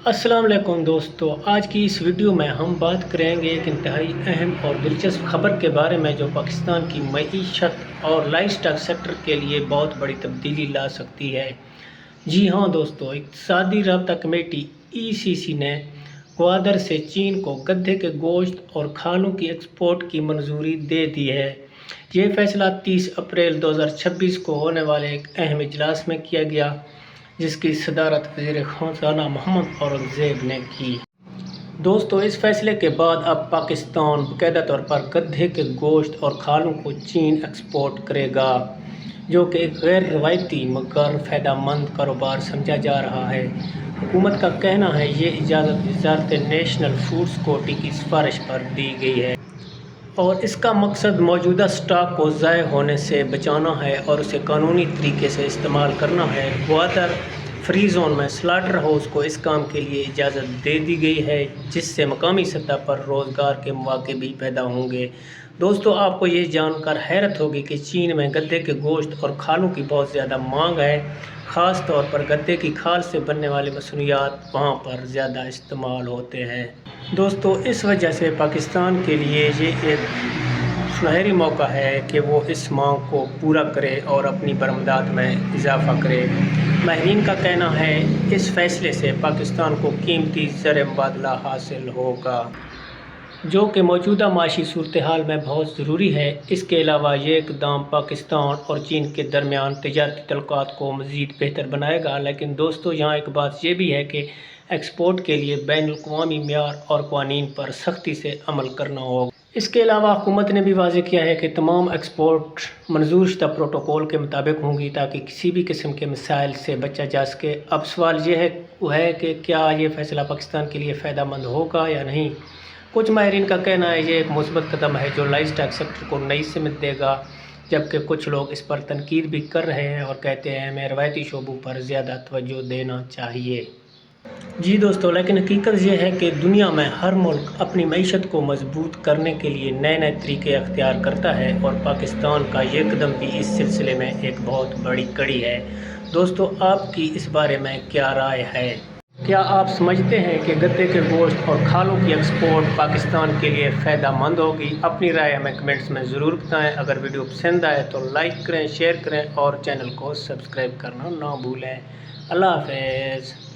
السلام علیکم دوستو، آج کی اس ویڈیو میں ہم بات کریں گے ایک انتہائی اہم اور دلچسپ خبر کے بارے میں جو پاکستان کی معیشت اور لائف سٹائل سیکٹر کے لیے بہت بڑی تبدیلی لا سکتی ہے۔ جی ہاں دوستو، اقتصادی رابطہ کمیٹی ECC نے گوادر سے چین کو گدھے کے گوشت اور کھالوں کی ایکسپورٹ کی منظوری دے دی ہے۔ یہ فیصلہ 30 اپریل 2026 کو ہونے والے ایک اہم اجلاس میں کیا گیا، جس کی صدارت وزیر خزانہ محمد اورنگزیب نے کی۔ دوستو، اس فیصلے کے بعد اب پاکستان باقاعدہ طور پر گدھے کے گوشت اور کھالوں کو چین ایکسپورٹ کرے گا، جو کہ ایک غیر روایتی مگر فائدہ مند کاروبار سمجھا جا رہا ہے۔ حکومت کا کہنا ہے یہ اجازت وزارت نیشنل فوڈ سیکورٹی کی سفارش پر دی گئی ہے اور اس کا مقصد موجودہ اسٹاک کو ضائع ہونے سے بچانا ہے اور اسے قانونی طریقے سے استعمال کرنا ہے۔ گوادر فری زون میں سلاٹر ہاؤس کو اس کام کے لیے اجازت دے دی گئی ہے، جس سے مقامی سطح پر روزگار کے مواقع بھی پیدا ہوں گے۔ دوستو، آپ کو یہ جان کر حیرت ہوگی کہ چین میں گدھے کے گوشت اور کھالوں کی بہت زیادہ مانگ ہے، خاص طور پر گدھے کی کھال سے بننے والی مصنوعات وہاں پر زیادہ استعمال ہوتے ہیں۔ دوستو، اس وجہ سے پاکستان کے لیے یہ ایک سنہری موقع ہے کہ وہ اس مانگ کو پورا کرے اور اپنی برآمدات میں اضافہ کرے۔ ماہرین کا کہنا ہے اس فیصلے سے پاکستان کو قیمتی زر مبادلہ حاصل ہوگا، جو کہ موجودہ معاشی صورتحال میں بہت ضروری ہے۔ اس کے علاوہ یہ اقدام پاکستان اور چین کے درمیان تجارتی تعلقات کو مزید بہتر بنائے گا۔ لیکن دوستو، یہاں ایک بات یہ بھی ہے کہ ایکسپورٹ کے لیے بین الاقوامی معیار اور قوانین پر سختی سے عمل کرنا ہوگا۔ اس کے علاوہ حکومت نے بھی واضح کیا ہے کہ تمام ایکسپورٹ منظور شدہ پروٹوکول کے مطابق ہوں گی تاکہ کسی بھی قسم کے مسائل سے بچا جا سکے۔ اب سوال یہ ہے کہ کیا یہ فیصلہ پاکستان کے لیے فائدہ مند ہوگا یا نہیں۔ کچھ ماہرین کا کہنا ہے یہ ایک مثبت قدم ہے جو لائف سٹائل سیکٹر کو نئی سمت دے گا، جبکہ کچھ لوگ اس پر تنقید بھی کر رہے ہیں اور کہتے ہیں ہمیں روایتی شعبوں پر زیادہ توجہ دینا چاہیے۔ جی دوستو، لیکن حقیقت یہ ہے کہ دنیا میں ہر ملک اپنی معیشت کو مضبوط کرنے کے لیے نئے طریقے اختیار کرتا ہے اور پاکستان کا یہ قدم بھی اس سلسلے میں ایک بہت بڑی کڑی ہے۔ دوستو، آپ کی اس بارے میں کیا رائے ہے؟ کیا آپ سمجھتے ہیں کہ گدھے کے گوشت اور کھالوں کی ایکسپورٹ پاکستان کے لیے فائدہ مند ہوگی؟ اپنی رائے ہمیں کمنٹس میں ضرور بتائیں۔ اگر ویڈیو پسند آئے تو لائک کریں، شیئر کریں اور چینل کو سبسکرائب کرنا نہ بھولیں۔ اللہ حافظ۔